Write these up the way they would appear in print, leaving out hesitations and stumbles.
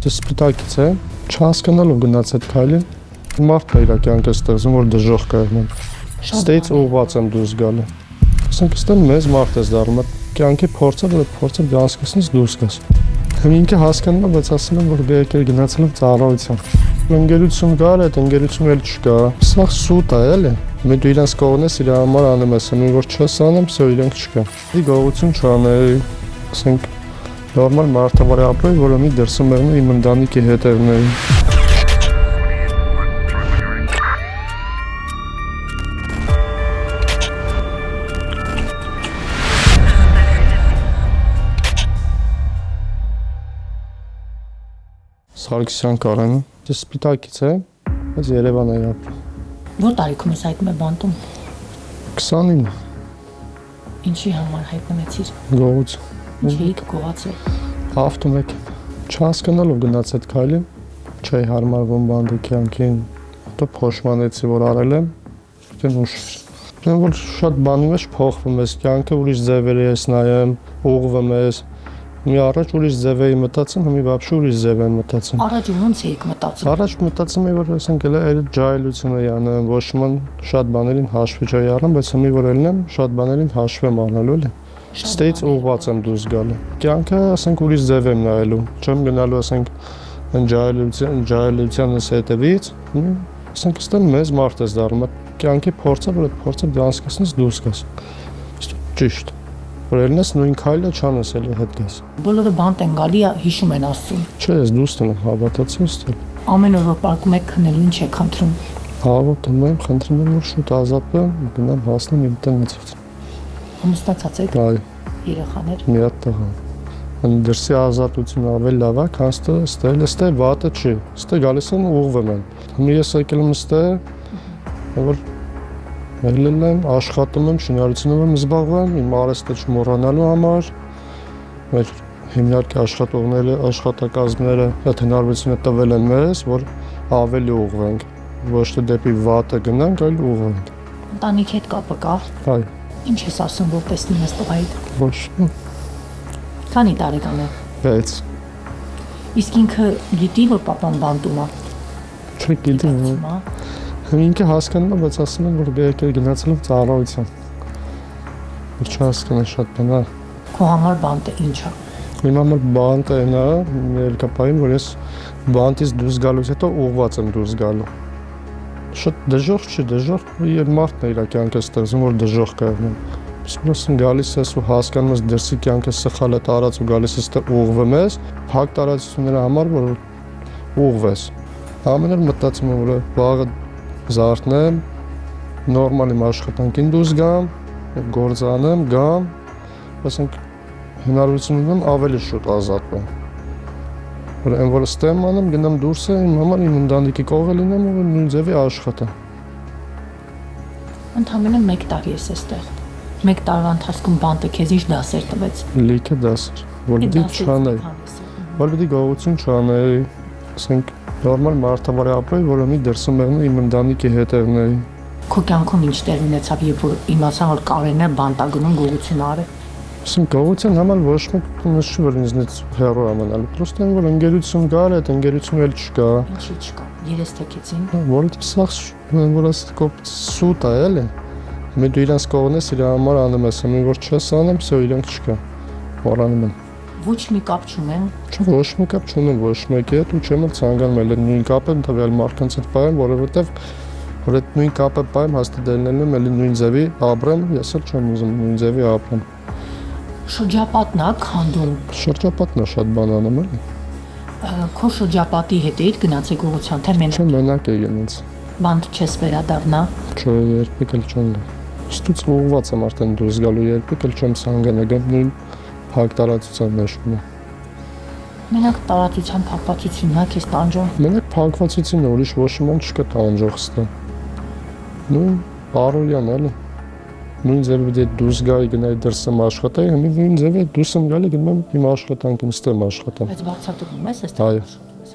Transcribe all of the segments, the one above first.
Սպիտակից է, չհասկանալով գնաց այդ քայլին, մարդն է իր կյանքը ստեղծում, որ դժոխք է եղնում։ Ստեից ուղղված եմ դուրս գալու։ Ասենք ստեն մեծ մարդ ես դառնում, կյանքի փորձը, որ փորձը դասկեսնից դուրս գաս։ Ինքը հասկանում է, բայց ասում եմ, որ բերքեր գնացել եմ ծառայության։ Ընկերություն կար, այդ ընկերություն էլ չկա։ Սա սուտ է, էլի։ Դու իրենց կողնես իր համար անում ես, որ չես անում, սա իրենք չկա։ Դի գողություն չանել, ասենք նորմալ մարդավարի ապրել, որը մի դրսում եղնում իմ ընտանիքի հետևներին։ Սարգսյան Կարենը, Սպիտակից է, բայց Երևան է ապրում։ Որ տարիքում ես հայտնում է բանտում։ 29։ Ինչի համար հայտնվեցիր։ Գողություն։ Ինչի գողացել։ Ավտոմեքենա։ Չհասկանալով գնաց այդ քայլին, չի հարմարվում բանդի կյանքին, հետո փոշմանեցի, որ արել եմ, դեն ուշ։ Դեն որ շատ բանի մեջ փոխվում ես կյանքը, ուրիշ ձևերի ես նայեմ, ուղղվում ես։ Մի առաջ ուրիշ ձև էի մտածում, հիմա բաբշե ուրիշ ձև եմ մտածում։ Առաջ ոնց էիք մտածում։ Առաջ մտածում էի, որ ասենք էլ այդ ջահելությունը յանեմ, ոչ ման շատ բաներին հաշվի չի առնում, բայց հիմա որ ելնեմ, շատ բաներին հաշվի եմ առնելու էլի։ Ստեից ուղղված եմ դուրս գալու։ Կյանքը ասենք ուրիշ ձև եմ նայելու, չեմ գնալու ասենք ջահելությանս հետևից, ասենք ստեն մեծ մարդ ես դառնում, կյանքի փորձը, որ այդ փորձը դասկեսնից դուրս գաս։ Ճիշտ։ Որ ելնես նույն քայլը չանես էլի հետ գաս։ Բոլորը բանտ են գալի, հիշում են ասում։ Չէ, ես դուստն եմ հավատացել ստել։ Ամեն օր որ պարկում եք քնելու, ինչ եք խնդրում։ Հավատում եմ, խնդրում եմ, որ շուտ ազատվեմ, գնամ հասնեմ իմ տնից։ Ամուսնացած եք։ Այո։ Երեխաներ։ Մի հատ տղա։ Դրսի ազատությունը ավելի լավ է, քան ստե վատը չի։ Ստե գալիս են ուղղվում են։ Հիմա ես եկել եմ ստե, որ ելել եմ, աշխատում եմ, շինարարությունով եմ զբաղվում, իմ արհեստը չմոռանալու համար, մեր հիմնարկի աշխատակազմները այդ հնարավորությունը տվել են մեզ, որ ավելի ուղղվենք, ոչ թե դեպի վատը գնանք, այլ ուղղվենք։ Ընտանիքի հետ կապը կա։ Այո։ Ինչ ես ասում, որ տեսնում ես տղայիդ։ Ոչ։ Քանի տարեկան է։ 6։ Իսկ ինքը գիտի, որ պապան բանտում է։ Չգիտեմ։ Ինքը հասկանում է, բայց ասում եմ, որ բերքեր գնացել եմ ծառայության։ Որ չհասկանա շատ բան է։ Քո համար բանտը ինչ է։ Իմ համար բանտը այն է, երկապային, որ ես բանտից դուրս գալուց հետո ուղղված եմ դուրս գալու։ Շատ դժոխք չի, դժոխք եւ մարդն է իր կյանքը ստեղծում, որ դժոխք է եղնում։ Իսկույն գալիս ես ու հասկանում ես դրսի կյանքը սխալ է տարած ու գալիս ես դեռ ուղղվում ես, փակ տարածությունների համար, որ ուղղվես։ Ամեն օր մտածում եմ, որ վաղը զարթնեմ, նորմալ իմ աշխատանքին դուրս գամ, գործանեմ, գամ, ասենք հնարավորություն ունեմ ավելի շուտ ազատվեմ։ Որ այն որ ստեմ անում, գնամ դուրս իմ համար իմ ընտանիքի կողը լինեմ ու նույն ձևի աշխատեմ։ Ընդամենը 1 տարի ես այստեղ։ 1 տարվա ընթացքում բանտը քեզ ինչ դասեր տվեց։ Լիքը դասեր, որ պիտի չանեի, որ պիտի գողություն չանեի, ասենք նորմալ մարդավարի ապրել, որը մի դրսում եղնում իմ ընտանիքի հետևներին։ Քո կյանքում ինչ տեղ ունեցավ, երբ որ իմացա, որ Կարենը բանտա գնում գողություն արել։ Ասենք գողության համար ոչ մեկ չի որ ինձնից հեռու ամանալու։ Պրոստը այն որ ընկերություն կար, այդ ընկերությունը էլ չկա։ Ինչի չկա։ Երես թեքեցին։ Որովհետև սա որ ասա սուտ է, էլի։ Մի դու իրենց կողնես իր համար անում ես, որ չես անում, սա իրենք չկա։ Մոռանում եմ։ Ոչ մի կապ չունեն։ Ոչ մի կապ չունեմ ոչ մեկի հետ ու չեմ ցանկանում էլ նույն կապը տվյալ մարդկանց հետ պահեմ, որովհետև որ այդ նույն կապը պահեմ հաստատելնելու եմ էլի նույն ձևի ապրեմ, ես էլ չեմ ուզում նույն ձևի ապրեմ։ Շրջապատն է քանդում։ Շրջապատն է շատ բան անում էլի։ Քո շրջապատի հետ էիդ գնացեք գողության, թե մենակ։ Չէ, մենակ էի գնաց։ Բանտ չես վերադառնա։ Չէ, երբեք էլ չեմ գա։ Ստուց ուղղված եմ արդեն դուրս գալու, երբեք էլ չեմ ցանկանա գամ նույն փակ տարածության մեջ։ Մենակ տարածության փակվածությունն է քեզ տանջում։ Մենակ փակվածությունն է, ուրիշ ոչ մի չկա տանջող ստե։ Նույն առօրյան էլի։ Նույն ձևի դուրս գայի գնայի դրսում աշխատայի, հիմա նույն ձևի դուրս եմ գալի գնում իմ աշխատանքին ստեմ աշխատեմ։ Բայց բացատրում ես այստեղ։ Այո։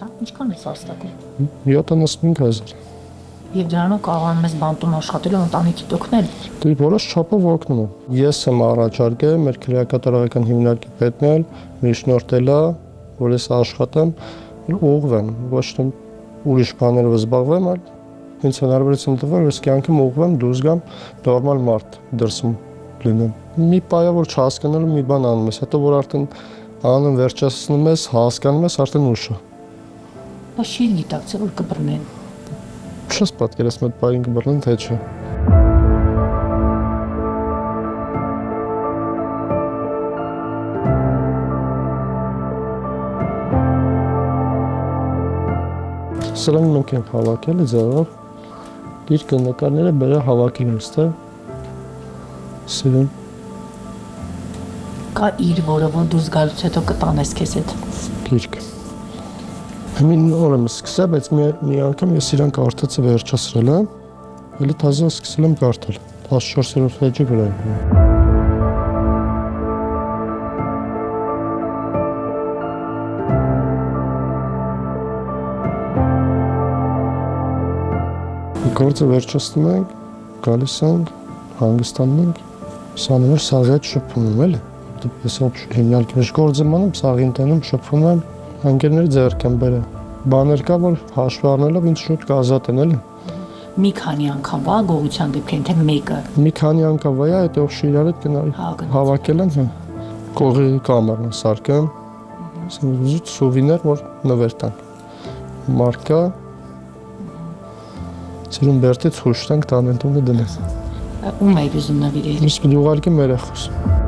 Հա, ինչքան ես արստակում։ 75,000։ Եվ դրանով կարողանում ես բանտում աշխատել ու ընտանիքիդ օգնել։ Դե որոշ չափով օգնում եմ։ Ես եմ առաջարկել մեր քրեակատարողական հիմնարկի պետն էլ միջնորդելա, որ ես աշխատեմ, ուղղվեմ, ոչ թե ուրիշ բաներով զբաղվեմ, այլ ինձ հնարավորություն տվել, որ կյանքում ուղղվեմ, դուրս գամ, նորմալ մարդ դրսում լինեմ։ Մի պայա որ չհասկանալու մի բան անում ես, հետո որ արդեն անում վերջացնում ես, հասկանում ես, արդեն ուշ է։ Բայց չի գիտակցել որ կբռնեն։ Չես պատկերացնում այդ պային կբռնեն, թե չէ։ Սրանք մենք ենք հավաքել ձեռով, գիրքը նկարները բերա հավաքի նստը, սիրում։ Կա իր որը որ դուրս գալուց հետո կտանես քեզ հետ։ Գիրք։ Հիմին նոր եմ սկսել, բայց մի անգամ ես իրան կարդացը վերջացրել եմ, էլի թազա սկսել եմ կարդալ, 14-րդ էջի վրա եմ։ Գործը վերջացնում ենք, գալիս ենք, հանգստանում ենք, սանում էր սաղի հետ շփվում եմ, էլի։ Ես հիմնալքի մեջ գործ եմ անում, սաղին տենում, շփվում եմ, ընկերների ձեռք եմ բերել։ Բաներ կա, որ հաշվի առնելով ինձ շուտ կազատեն, էլի։ Մի քանի անգամ բա գողության դեպքին թե մեկը։ Մի քանի անգամ վայա, այդ օղշի իրար հետ հավաքել եմ, կողի կամերն սարկեմ, զուտ սուվիներ, որ նվեր տան։ Մարկա Սիրում բերտից խուշ տանք տանեն տունը դնես։ Ում էի ուզում նվիրել։ Իսկ դու ուղարկի մեր է խոսում։